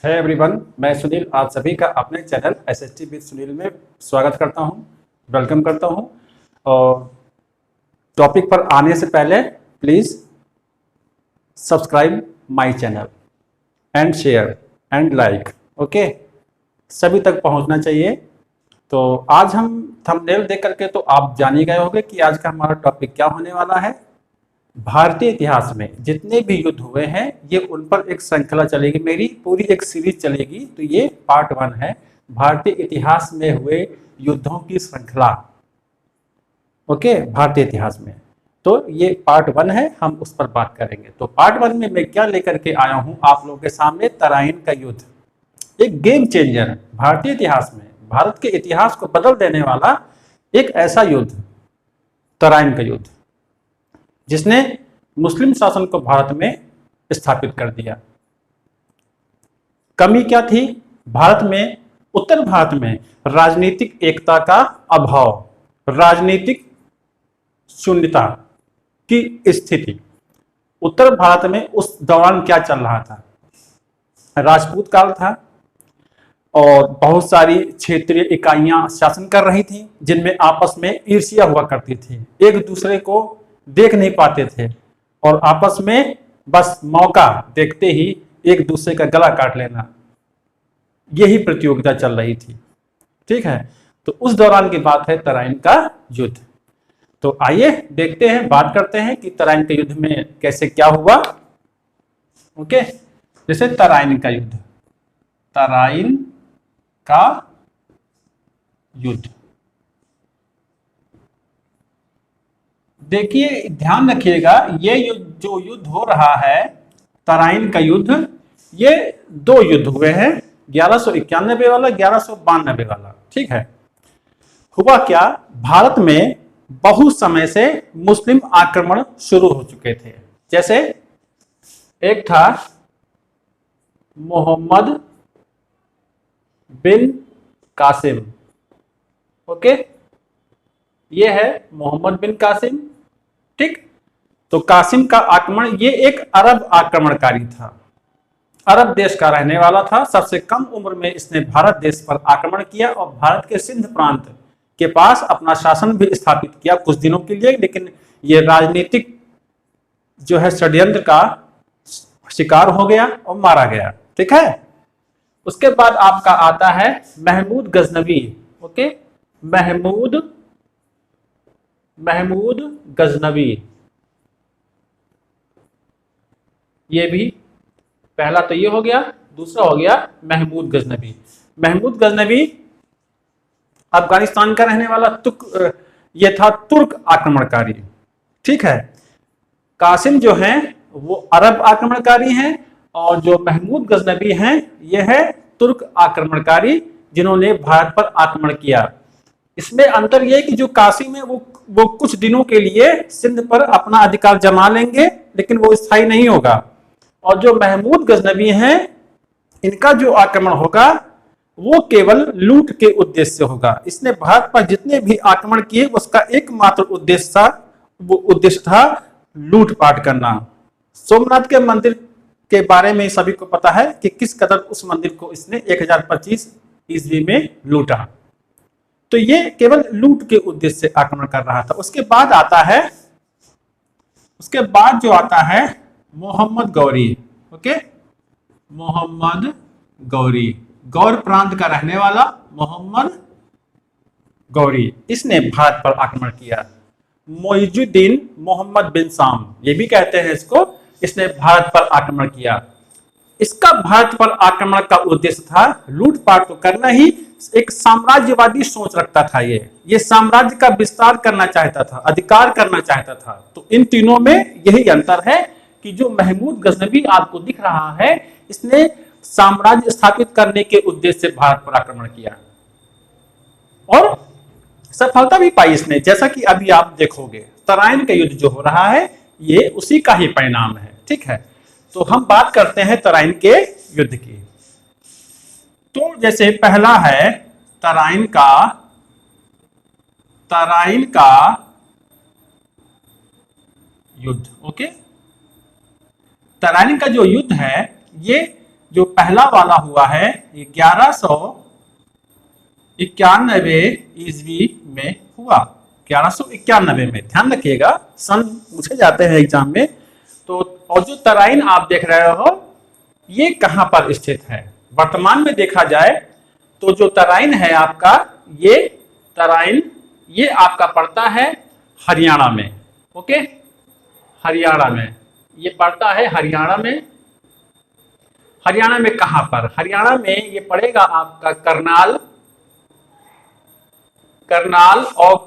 है एवरीवन, मैं सुनील आप सभी का अपने चैनल एसएसटी विद सुनील में स्वागत करता हूं, वेलकम करता हूं। और टॉपिक पर आने से पहले please subscribe my channel and share and like. Okay, सभी तक पहुंचना चाहिए। तो आज हम थंबनेल देख करके तो आप जान ही गए होंगे कि आज का हमारा टॉपिक क्या होने वाला है। भारतीय इतिहास में जितने भी युद्ध हुए हैं ये उन पर एक श्रृंखला चलेगी, मेरी पूरी एक सीरीज चलेगी। तो ये पार्ट 1 है, भारतीय इतिहास में हुए युद्धों की श्रृंखला। ओके, भारतीय इतिहास में तो ये पार्ट 1 है, हम उस पर बात करेंगे। तो पार्ट 1 में मैं क्या लेकर के आया हूं आप लोगों के सामने? तराइन का युद्ध, एक गेम चेंजर भारतीय इतिहास में, भारत के इतिहास को बदल देने वाला एक ऐसा युद्ध, तराइन का युद्ध, जिसने मुस्लिम शासन को भारत में स्थापित कर दिया। कमी क्या थी भारत में? उत्तर भारत में राजनीतिक एकता का अभाव, राजनीतिक शून्यता की स्थिति। उत्तर भारत में उस दौरान क्या चल रहा था? राजपूत काल था और बहुत सारी क्षेत्रीय इकाइयां शासन कर रही थी, जिनमें आपस में ईर्ष्या हुआ करती थी, एक दूसरे को देख नहीं पाते थे और आपस में बस मौका देखते ही एक दूसरे का गला काट लेना, यही प्रतियोगिता चल रही थी। ठीक है, तो उस दौरान की बात है तराइन का युद्ध। तो आइए देखते हैं, बात करते हैं कि तराइन के युद्ध में कैसे क्या हुआ। ओके, जैसे तराइन का युद्ध, तराइन का युद्ध, देखिए ध्यान रखिएगा, ये जो युद्ध हो रहा है तराइन का युद्ध, ये दो युद्ध हुए हैं, 1191 वाला, 1192 वाला। ठीक है, हुआ क्या, भारत में बहुत समय से मुस्लिम आक्रमण शुरू हो चुके थे। जैसे एक था मोहम्मद बिन कासिम। ओके, ये है मोहम्मद बिन कासिम। ठीक, तो कासिम का आक्रमण, ये एक अरब आक्रमणकारी था, अरब देश का रहने वाला था। सबसे कम उम्र में इसने भारत देश पर आक्रमण किया और भारत के सिंध प्रांत के पास अपना शासन भी स्थापित किया कुछ दिनों के लिए, लेकिन ये राजनीतिक जो है षड्यंत्र का शिकार हो गया और मारा गया। ठीक है, उसके बाद आपका आता है महमूद गजनवी। ओके, महमूद गजनवी, ये भी पहला तो ये हो गया, दूसरा हो गया महमूद गजनवी। महमूद गजनवी अफगानिस्तान का रहने वाला ये था तुर्क आक्रमणकारी। ठीक है, कासिम जो हैं वो अरब आक्रमणकारी हैं और जो महमूद गजनवी हैं ये है तुर्क आक्रमणकारी, जिन्होंने भारत पर आक्रमण किया। इसमें अंतर यह है कि जो कासिम है वो कुछ दिनों के लिए सिंध पर अपना अधिकार जमा लेंगे, लेकिन वो स्थायी नहीं होगा। और जो महमूद गजनवी हैं, इनका जो आक्रमण होगा वो केवल लूट के उद्देश्य से होगा। इसने भारत पर जितने भी आक्रमण किए उसका एकमात्र उद्देश्य था, वो उद्देश्य था लूटपाट करना। सोमनाथ के मंदिर के बारे में सभी को पता है कि किस कदर उस मंदिर को इसने 1025 ईस्वी में लूटा। तो ये केवल लूट के उद्देश्य से आक्रमण कर रहा था। उसके बाद जो आता है मोहम्मद गौरी। ओके, मोहम्मद गौरी, गौर प्रांत का रहने वाला मोहम्मद गौरी, इसने भारत पर आक्रमण किया। मोइजुद्दीन मोहम्मद बिन साम, ये भी कहते हैं इसको, इसने भारत पर आक्रमण किया। इसका भारत पर आक्रमण का उद्देश्य था लूटपाट तो करना ही, एक साम्राज्यवादी सोच रखता था। ये साम्राज्य का विस्तार करना चाहता था, अधिकार करना चाहता था। तो इन तीनों में यही अंतर है कि जो महमूद गजनवी आपको दिख रहा है, इसने साम्राज्य स्थापित करने के उद्देश्य से भारत पर आक्रमण किया और सफलता भी पाई इसने, जैसा कि अभी आप देखोगे। तराइन का युद्ध जो हो रहा है ये उसी का ही परिणाम है। ठीक है, तो हम बात करते हैं तराइन के युद्ध की। तो जैसे पहला है तराइन का युद्ध। ओके, तराइन का जो युद्ध है ये जो पहला वाला हुआ है ये 1191 ईस्वी में हुआ। 1191 में, ध्यान रखिएगा, सन पूछे जाते हैं एग्जाम में। तो और जो तराइन आप देख रहे हो ये कहां पर स्थित है? वर्तमान में देखा जाए तो जो तराइन है आपका, ये तराइन ये आपका पड़ता है हरियाणा में। ओके, हरियाणा में ये पड़ता है, हरियाणा में। हरियाणा में कहां पर? हरियाणा में ये पड़ेगा आपका करनाल और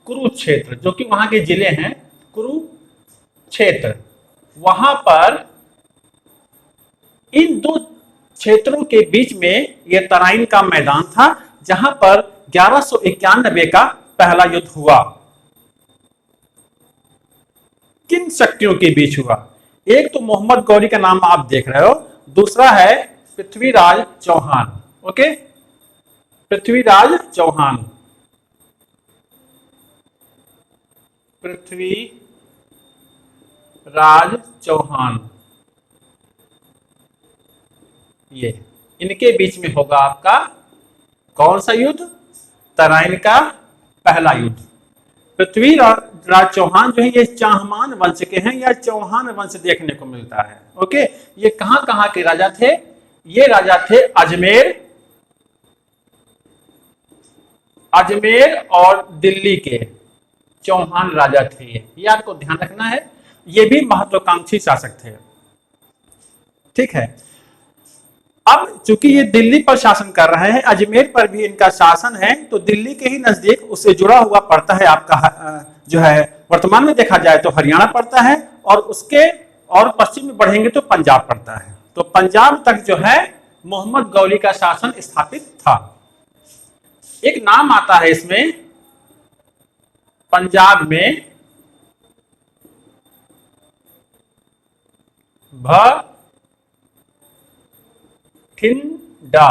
कुरुक्षेत्र, जो कि वहां के जिले हैं। कुरुक्षेत्र, वहां पर इन दो क्षेत्रों के बीच में यह तराइन का मैदान था, जहां पर 1191 का पहला युद्ध हुआ। किन शक्तियों के बीच हुआ? एक तो मोहम्मद गौरी का नाम आप देख रहे हो, दूसरा है पृथ्वीराज चौहान। ओके, पृथ्वीराज चौहान, पृथ्वीराज चौहान, ये इनके बीच में होगा आपका कौन सा युद्ध? तराइन का पहला युद्ध। पृथ्वीराज चौहान जो है ये चाहमान वंश के हैं, या चौहान वंश देखने को मिलता है। ओके, ये कहां कहां के राजा थे? ये राजा थे अजमेर और दिल्ली के चौहान राजा थे। ये आपको ध्यान रखना है, ये भी महत्वाकांक्षी शासक थे। ठीक है, अब चूंकि ये दिल्ली पर शासन कर रहे हैं, अजमेर पर भी इनका शासन है, तो दिल्ली के ही नजदीक उससे जुड़ा हुआ पड़ता है आपका जो है, वर्तमान में देखा जाए तो हरियाणा पड़ता है, और उसके और पश्चिम में बढ़ेंगे तो पंजाब पड़ता है। तो पंजाब तक जो है मोहम्मद गौरी का शासन स्थापित था। एक नाम आता है इसमें, पंजाब में भटिंडा,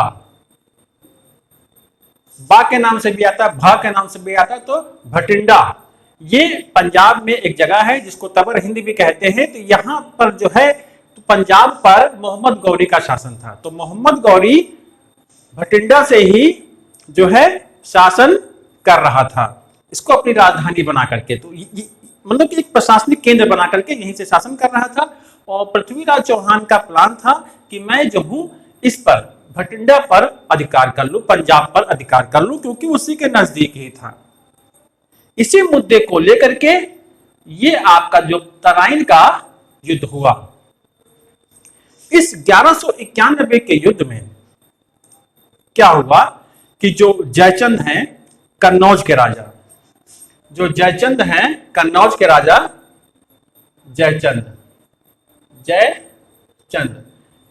बा के नाम से भी आता है, भा के नाम से भी आता है, तो भटिंडा। ये पंजाब में एक जगह है जिसको तबर हिंद भी कहते हैं। तो यहां पर जो है तो पंजाब पर मोहम्मद गौरी का शासन था। तो मोहम्मद गौरी भटिंडा से ही जो है शासन कर रहा था, इसको अपनी राजधानी बना करके। तो मतलब कि एक प्रशासनिक केंद्र बना करके यहीं से शासन कर रहा था। और पृथ्वीराज चौहान का प्लान था कि मैं जो हूं इस पर, भटिंडा पर अधिकार कर लूं, पंजाब पर अधिकार कर लूं, क्योंकि उसी के नजदीक ही था। इसी मुद्दे को लेकर के ये आपका जो तराइन का युद्ध हुआ। इस 1191 के युद्ध में क्या हुआ कि जो जयचंद हैं कन्नौज के राजा, जो जयचंद हैं कन्नौज के राजा, जयचंद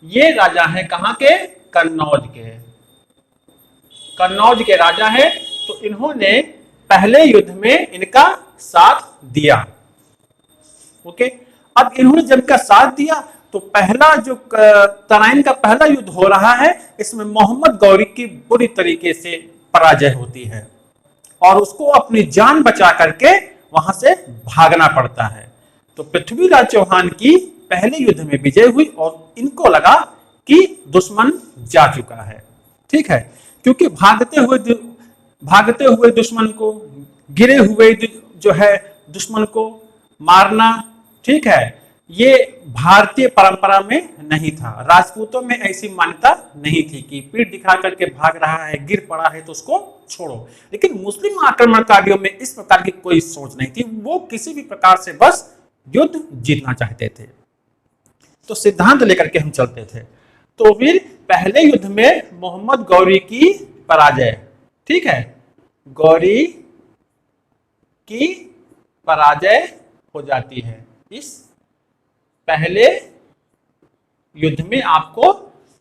ये राजा हैं कहां के? कन्नौज के। कन्नौज के राजा हैं। तो इन्होंने पहले युद्ध में इनका साथ दिया। ओके, अब इन्होंने जब इनका साथ दिया तो पहला जो तराइन का पहला युद्ध हो रहा है, इसमें मोहम्मद गौरी की बुरी तरीके से पराजय होती है और उसको अपनी जान बचा करके वहां से भागना पड़ता है। तो पृथ्वीराज चौहान की पहले युद्ध में विजय हुई और इनको लगा कि दुश्मन जा चुका है। ठीक है, क्योंकि भागते हुए दुश्मन को, गिरे हुए जो है दुश्मन को मारना, ठीक है, ये भारतीय परंपरा में नहीं था। राजपूतों में ऐसी मान्यता नहीं थी कि पीठ दिखा करके भाग रहा है, गिर पड़ा है तो उसको छोड़ो। लेकिन मुस्लिम आक्रमणकारियों में इस प्रकार की कोई सोच नहीं थी। वो किसी भी प्रकार से बस युद्ध जीतना चाहते थे। तो सिद्धांत लेकर के हम चलते थे। तो फिर पहले युद्ध में मोहम्मद गौरी की पराजय, ठीक है, गौरी की पराजय हो जाती है इस पहले युद्ध में, आपको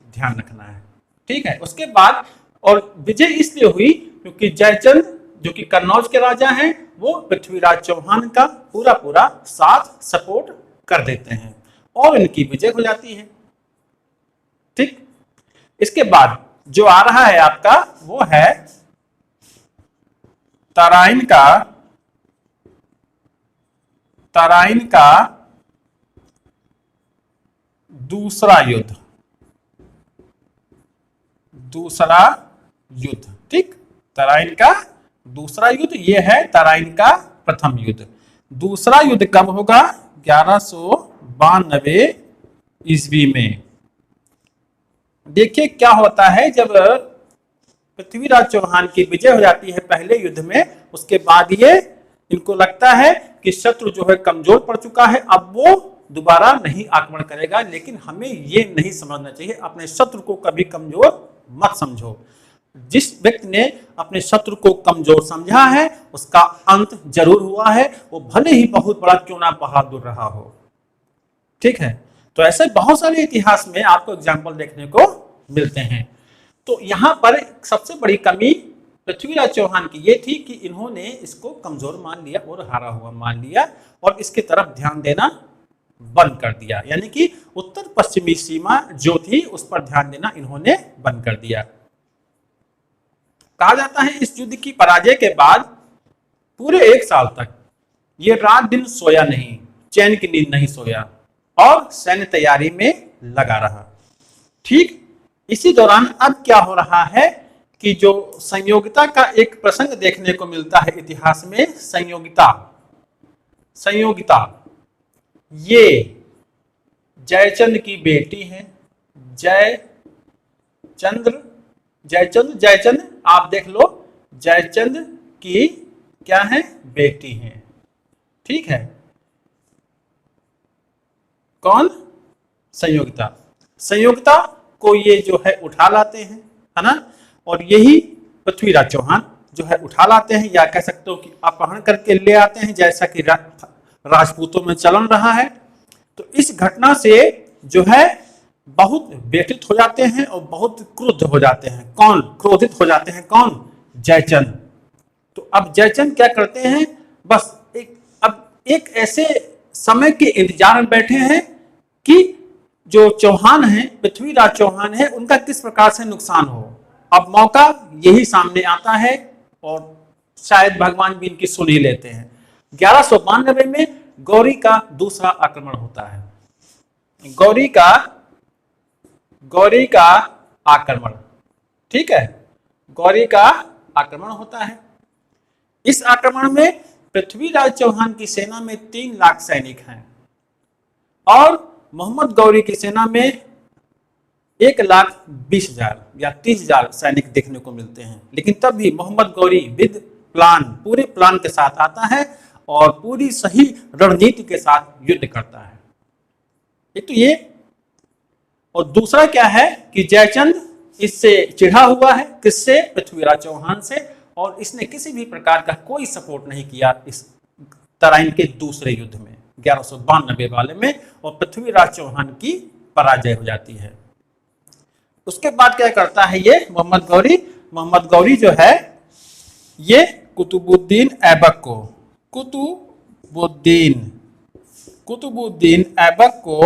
ध्यान रखना है। ठीक है, उसके बाद और विजय इसलिए हुई क्योंकि जयचंद जो कि कन्नौज के राजा हैं, वो पृथ्वीराज चौहान का पूरा साथ सपोर्ट कर देते हैं और इनकी विजय हो जाती है। ठीक, इसके बाद जो आ रहा है आपका वो है तराइन का दूसरा युद्ध। दूसरा युद्ध। ठीक, तराइन का दूसरा युद्ध, ये है तराइन का प्रथम युद्ध। दूसरा युद्ध कब होगा? 1192 ईस्वी में। देखिए क्या होता है, जब पृथ्वीराज चौहान की विजय हो जाती है पहले युद्ध में, उसके बाद ये इनको लगता है कि शत्रु जो है कमजोर पड़ चुका है, अब वो दोबारा नहीं आक्रमण करेगा। लेकिन हमें ये नहीं समझना चाहिए, अपने शत्रु को कभी कमजोर मत समझो। जिस व्यक्ति ने अपने शत्रु को कमजोर समझा है उसका अंत जरूर हुआ है, वो भले ही बहुत बड़ा क्यों ना बहादुर रहा हो। ठीक है, तो ऐसे बहुत सारे इतिहास में आपको एग्जाम्पल देखने को मिलते हैं। तो यहां पर सबसे बड़ी कमी पृथ्वीराज चौहान की ये थी कि इन्होंने इसको कमजोर मान लिया और हारा हुआ मान लिया और इसकी तरफ ध्यान देना बंद कर दिया। यानी कि उत्तर पश्चिमी सीमा जो थी उस पर ध्यान देना इन्होंने बंद कर दिया। कहा जाता है इस युद्ध की पराजय के बाद पूरे 1 साल तक ये रात दिन सोया नहीं, चैन की नींद नहीं सोया और सैन्य तैयारी में लगा रहा। ठीक इसी दौरान अब क्या हो रहा है कि जो संयोगिता का एक प्रसंग देखने को मिलता है इतिहास में, संयोगिता ये जयचंद की बेटी है। जयचंद आप देख लो, जयचंद की क्या है? बेटी है। ठीक है, कौन? संयोगिता को ये जो है उठा लाते हैं, है ना, और यही पृथ्वीराज चौहान जो है उठा लाते हैं, या कह सकते हो कि अपहरण करके ले आते हैं, जैसा कि राजपूतों में चलन रहा है। तो इस घटना से जो है बहुत व्यथित हो जाते हैं और बहुत क्रुद्ध हो जाते हैं। कौन? क्रोधित हो जाते हैं। कौन? जयचंद। तो अब जयचंद क्या करते हैं, बस एक ऐसे समय के इंतजार में बैठे हैं कि जो चौहान है, पृथ्वीराज चौहान है, उनका किस प्रकार से नुकसान हो। अब मौका यही सामने आता है और शायद भगवान भी इनकी सुन ही लेते हैं। 1192 में गौरी का दूसरा आक्रमण होता है। गौरी का आक्रमण, ठीक है, गौरी का आक्रमण होता है। इस आक्रमण में पृथ्वीराज चौहान की सेना में 3 लाख सैनिक हैं और मोहम्मद गौरी की सेना में 1,20,000 या 30,000 सैनिक देखने को मिलते हैं। लेकिन तब भी मोहम्मद गौरी विद प्लान, पूरे प्लान के साथ आता है और पूरी सही रणनीति के साथ युद्ध करता है। एक तो ये, और दूसरा क्या है कि जयचंद इससे चिढ़ा हुआ है, किससे? पृथ्वीराज चौहान से, और इसने किसी भी प्रकार का कोई सपोर्ट नहीं किया इस तराइन के दूसरे युद्ध में 1192 वाले में, और पृथ्वीराज चौहान की पराजय हो जाती है। उसके बाद क्या करता है ये मोहम्मद गौरी जो है ये कुतुबुद्दीन ऐबक को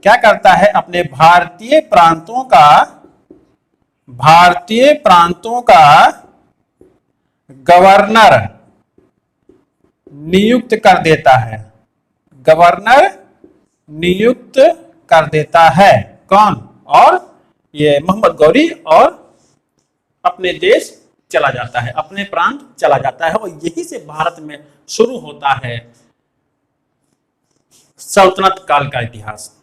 क्या करता है, अपने भारतीय प्रांतों का गवर्नर नियुक्त कर देता है। कौन? और ये मोहम्मद गौरी, और अपने देश चला जाता है, अपने प्रांत चला जाता है। और यही से भारत में शुरू होता है सल्तनत काल का इतिहास।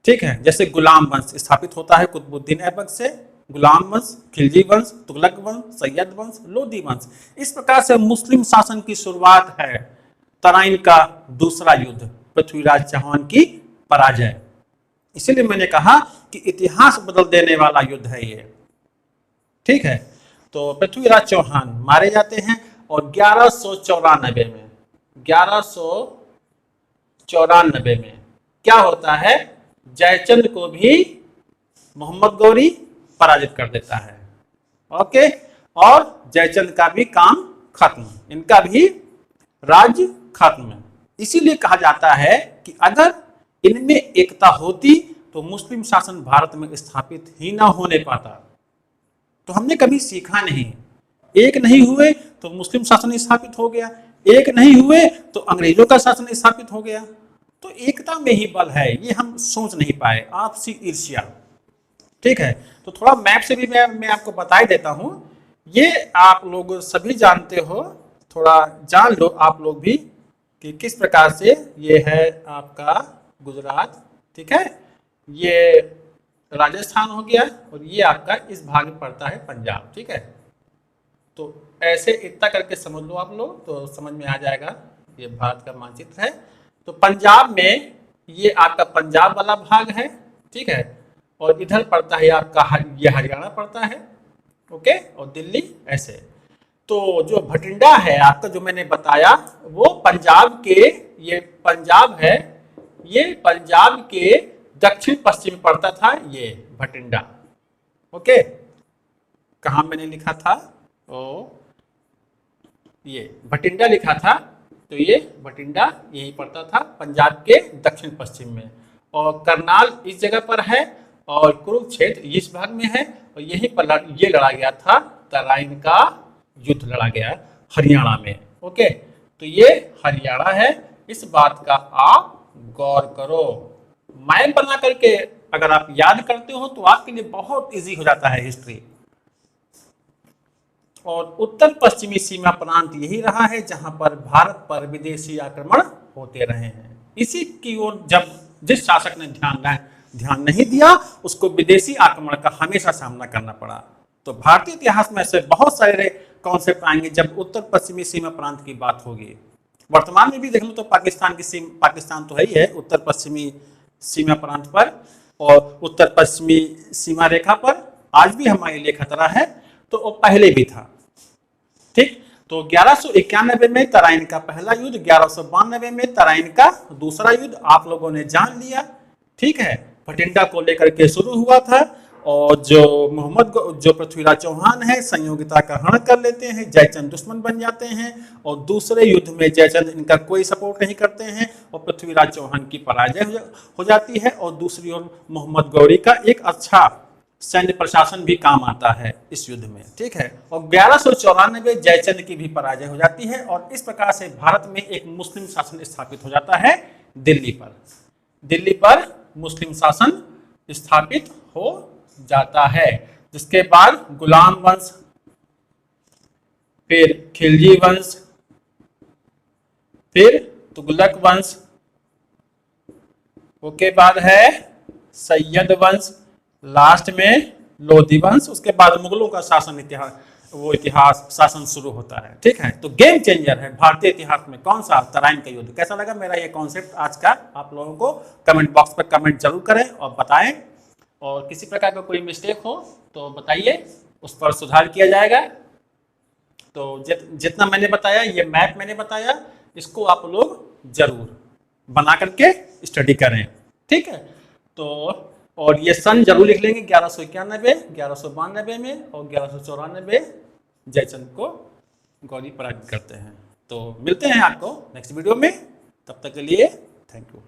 ठीक है, जैसे गुलाम वंश स्थापित होता है कुतुबुद्दीन ऐबक से, गुलाम वंश, खिलजी वंश, तुगलक वंश, सैयद वंश, लोदी वंश। इस प्रकार से मुस्लिम शासन की शुरुआत है तराइन का दूसरा युद्ध, पृथ्वीराज चौहान की पराजय। इसीलिए मैंने कहा कि इतिहास बदल देने वाला युद्ध है ये। ठीक है, तो पृथ्वीराज चौहान मारे जाते हैं और 1194 में क्या होता है, जयचंद को भी मोहम्मद गौरी पराजित कर देता है। ओके, और जयचंद का भी काम खत्म, इनका भी राज्य खत्म। इसीलिए कहा जाता है कि अगर इनमें एकता होती तो मुस्लिम शासन भारत में स्थापित ही ना होने पाता। तो हमने कभी सीखा नहीं, एक नहीं हुए तो मुस्लिम शासन स्थापित हो गया, एक नहीं हुए तो अंग्रेजों का शासन स्थापित हो गया। तो एकता में ही बल है, ये हम सोच नहीं पाए। आपसी ईर्ष्या, ठीक है। तो थोड़ा मैप से भी मैं आपको बता ही देता हूँ। ये आप लोग सभी जानते हो, थोड़ा जान लो आप लोग भी कि किस प्रकार से ये है आपका गुजरात, ठीक है, ये राजस्थान हो गया और ये आपका इस भाग में पड़ता है पंजाब, ठीक है। तो ऐसे इतना करके समझ लो आप लोग, तो समझ में आ जाएगा ये भारत का मानचित्र है। तो पंजाब में ये आपका पंजाब वाला भाग है, ठीक है, और इधर पड़ता है आपका ये हरियाणा पड़ता है, ओके, और दिल्ली ऐसे। तो जो भटिंडा है आपका जो मैंने बताया वो पंजाब के, ये पंजाब है, ये पंजाब के दक्षिण पश्चिम में पड़ता था ये भटिंडा, ओके। कहाँ मैंने लिखा था, ओ ये भटिंडा लिखा था, तो ये भटिंडा यही पड़ता था पंजाब के दक्षिण पश्चिम में, और करनाल इस जगह पर है, और कुरुक्षेत्र इस भाग में है, और यहीं पर ये लड़ा गया था, तराइन का युद्ध लड़ा गया हरियाणा में, ओके। तो ये हरियाणा है, इस बात का आप गौर करो। मैप बना करके अगर आप याद करते हो तो आपके लिए बहुत इजी हो जाता है हिस्ट्री। और उत्तर पश्चिमी सीमा प्रांत यही रहा है जहां पर भारत पर विदेशी आक्रमण होते रहे हैं। इसी की ओर जब जिस शासक ने ध्यान नहीं दिया उसको विदेशी आक्रमण का हमेशा सामना करना पड़ा। तो भारतीय इतिहास में ऐसे बहुत सारे कॉन्सेप्ट आएंगे जब उत्तर पश्चिमी सीमा प्रांत की बात होगी। वर्तमान में भी देख लो तो पाकिस्तान तो है ही है उत्तर पश्चिमी सीमा प्रांत पर, और उत्तर पश्चिमी सीमा रेखा पर आज भी हमारी रेखा तरह है, तो वो पहले भी था, ठीक। तो 1191 में तराइन का पहला युद्ध, 1192 में तराइन का दूसरा युद्ध आप लोगों ने जान लिया, ठीक है। भटिंडा को लेकर के शुरू हुआ था, और जो पृथ्वीराज चौहान है संयोगिता का हनन कर लेते हैं, जयचंद दुश्मन बन जाते हैं, और दूसरे युद्ध में जयचंद इनका कोई सपोर्ट नहीं करते हैं और पृथ्वीराज चौहान की पराजय हो जाती है, और दूसरी ओर मोहम्मद गौरी का एक अच्छा सैन्य प्रशासन भी काम आता है इस युद्ध में, ठीक है। और 1194 जयचंद की भी पराजय हो जाती है, और इस प्रकार से भारत में एक मुस्लिम शासन स्थापित हो जाता है दिल्ली पर। दिल्ली पर मुस्लिम शासन स्थापित हो जाता है, जिसके बाद गुलाम वंश, फिर खिलजी वंश, फिर तुगलक वंश, उसके बाद है सैयद वंश, लास्ट में लोधी वंश, उसके बाद मुगलों का इतिहास शासन शुरू होता है, ठीक है। तो गेम चेंजर है भारतीय इतिहास में कौन सा, तराइन का युद्ध। कैसा लगा मेरा ये कॉन्सेप्ट आज का आप लोगों को? कमेंट बॉक्स पर कमेंट जरूर करें और बताएं, और किसी प्रकार का कोई मिस्टेक हो तो बताइए, उस पर सुधार किया जाएगा। तो जितना मैंने बताया, ये मैप मैंने बताया, इसको आप लोग जरूर बना करके स्टडी करें, ठीक है। तो और ये सन जरूर लिख लेंगे, 1191, 1192 में, और 1194 जयचंद को गौरी पराजित करते हैं। तो मिलते हैं आपको नेक्स्ट वीडियो में, तब तक के लिए थैंक यू।